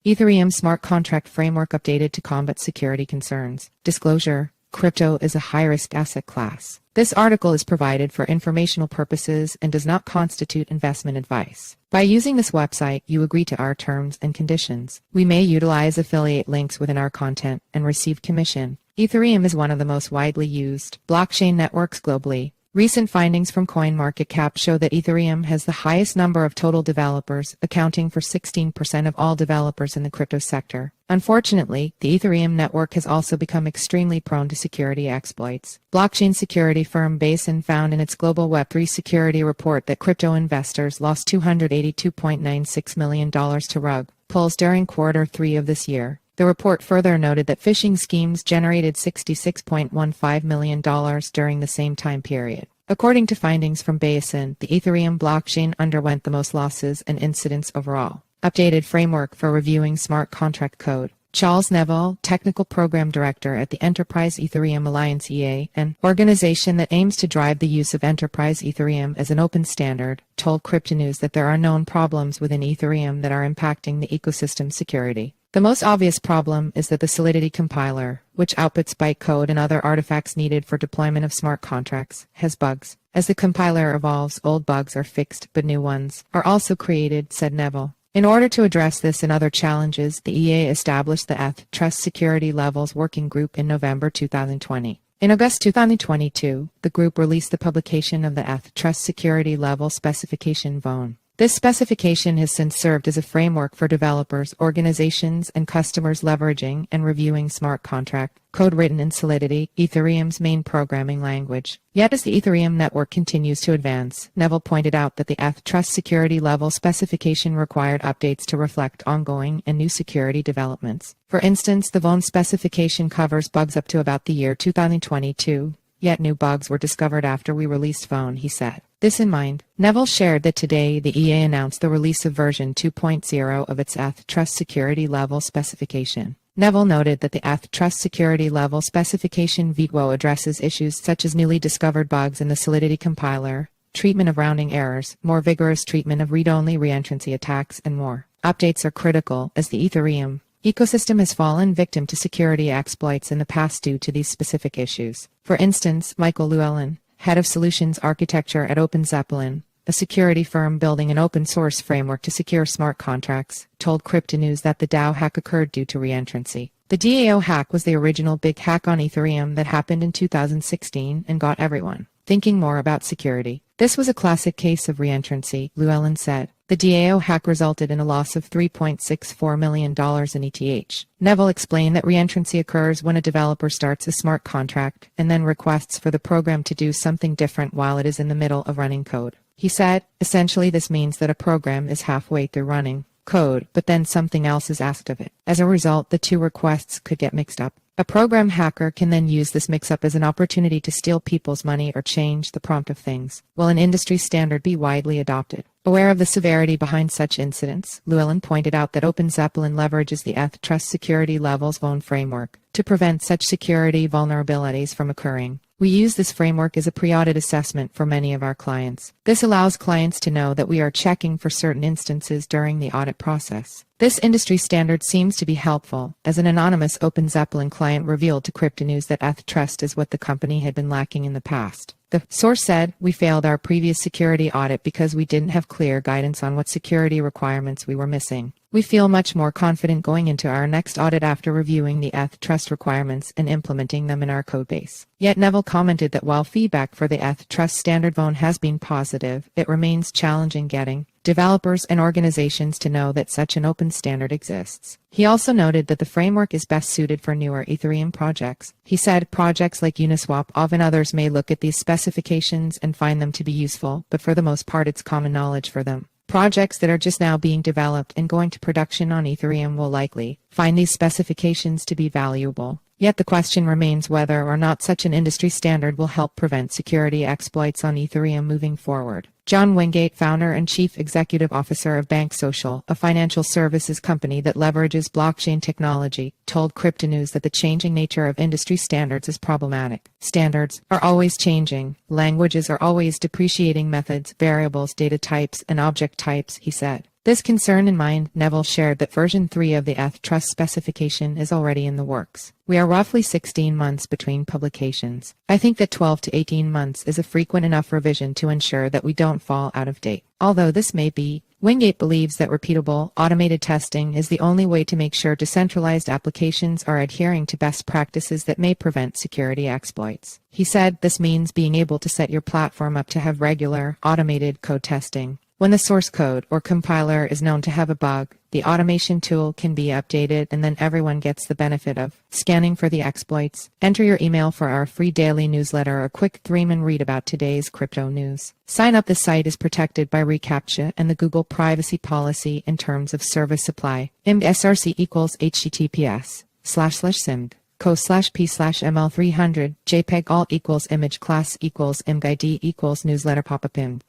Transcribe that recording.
Ethereum smart contract framework updated to combat security concerns. Disclosure: crypto is a high-risk asset class. This article is provided for informational purposes and does not constitute investment advice. By using this website, you agree to our terms and conditions. We may utilize affiliate links within our content and receive commission. Ethereum is one of the most widely used blockchain networks globally. Recent findings from CoinMarketCap show that Ethereum has the highest number of total developers, accounting for 16% of all developers in the crypto sector. Unfortunately, the Ethereum network has also become extremely prone to security exploits. Blockchain security firm Beosin found in its global Web3 Security Report that crypto investors lost $282.96 million to rug pulls during Q3 of this year. The report further noted that phishing schemes generated $66.15 million during the same time period. According to findings from Beosin, the Ethereum blockchain underwent the most losses and incidents overall. Updated framework for reviewing smart contract code. Chaals Neville, Technical Program Director at the Enterprise Ethereum Alliance (EA), an organization that aims to drive the use of Enterprise Ethereum as an open standard, told Cryptonews that there are known problems within Ethereum that are impacting the ecosystem's security. The most obvious problem is that the Solidity compiler, which outputs byte code and other artifacts needed for deployment of smart contracts, has bugs. As the compiler evolves, old bugs are fixed, but new ones are also created, said Neville. In order to address this and other challenges, the EA established the ETH Trust Security Levels Working Group in November 2020. In August 2022, the group released the publication of the ETH Trust Security Level Specification (VON). This specification has since served as a framework for developers, organizations, and customers leveraging and reviewing smart contract code written in Solidity, Ethereum's main programming language. Yet as the Ethereum network continues to advance, Neville pointed out that the ETH Trust Security Level specification required updates to reflect ongoing and new security developments. For instance, the VON specification covers bugs up to about the year 2022, yet new bugs were discovered after we released VON, he said. This in mind, Neville shared that today the EA announced the release of version 2.0 of its ETH Trust Security Level specification. Neville noted that the ETH Trust Security Level specification (VTWO) addresses issues such as newly discovered bugs in the Solidity compiler, treatment of rounding errors, more vigorous treatment of read-only reentrancy attacks, and more. Updates are critical as the Ethereum ecosystem has fallen victim to security exploits in the past due to these specific issues. For instance, Michael Llewellyn, head of solutions architecture at OpenZeppelin, a security firm building an open-source framework to secure smart contracts, told Cryptonews that the DAO hack occurred due to reentrancy. The DAO hack was the original big hack on Ethereum that happened in 2016 and got everyone thinking more about security. This was a classic case of reentrancy, Llewellyn said. The DAO hack resulted in a loss of $3.64 million in ETH. Neville explained that reentrancy occurs when a developer starts a smart contract and then requests for the program to do something different while it is in the middle of running code. He said, essentially this means that a program is halfway through running code, but then something else is asked of it. As a result, the two requests could get mixed up. A program hacker can then use this mix-up as an opportunity to steal people's money or change the prompt of things. Will an industry standard be widely adopted? Aware of the severity behind such incidents, Llewellyn pointed out that OpenZeppelin leverages the ETH Trust Security Levels (VON) framework to prevent such security vulnerabilities from occurring. We use this framework as a pre-audit assessment for many of our clients. This allows clients to know that we are checking for certain instances during the audit process. This industry standard seems to be helpful, as an anonymous OpenZeppelin client revealed to Cryptonews that ETH Trust is what the company had been lacking in the past. The source said, "We failed our previous security audit because we didn't have clear guidance on what security requirements we were missing. We feel much more confident going into our next audit after reviewing the ETH Trust requirements and implementing them in our codebase." Yet Neville commented that while feedback for the ETH Trust standard VON has been positive, it remains challenging getting developers and organizations to know that such an open standard exists. He also noted that the framework is best suited for newer Ethereum projects. He said projects like Uniswap, often others may look at these specifications and find them to be useful, but for the most part it's common knowledge for them. Projects that are just now being developed and going to production on Ethereum will likely find these specifications to be valuable. Yet the question remains whether or not such an industry standard will help prevent security exploits on Ethereum moving forward. John Wingate, founder and chief executive officer of Bank Social, a financial services company that leverages blockchain technology, told Cryptonews that the changing nature of industry standards is problematic. Standards are always changing. Languages are always depreciating methods, variables, data types, and object types, he said. This concern in mind, Neville shared that version 3 of the ETH trust specification is already in the works. We are roughly 16 months between publications. I think that 12 to 18 months is a frequent enough revision to ensure that we don't fall out of date. Although this may be, Wingate believes that repeatable, automated testing is the only way to make sure decentralized applications are adhering to best practices that may prevent security exploits. He said this means being able to set your platform up to have regular, automated code testing. When the source code or compiler is known to have a bug, the automation tool can be updated and then everyone gets the benefit of scanning for the exploits. Enter your email for our free daily newsletter, a quick 3-minute read about today's crypto news. Sign up. The site is protected by reCAPTCHA and the Google privacy policy in terms of service supply. IMD SRC equals https://simd. co/p/ml300 jpeg alt equals image class equals imgid equals newsletter pop-up imd.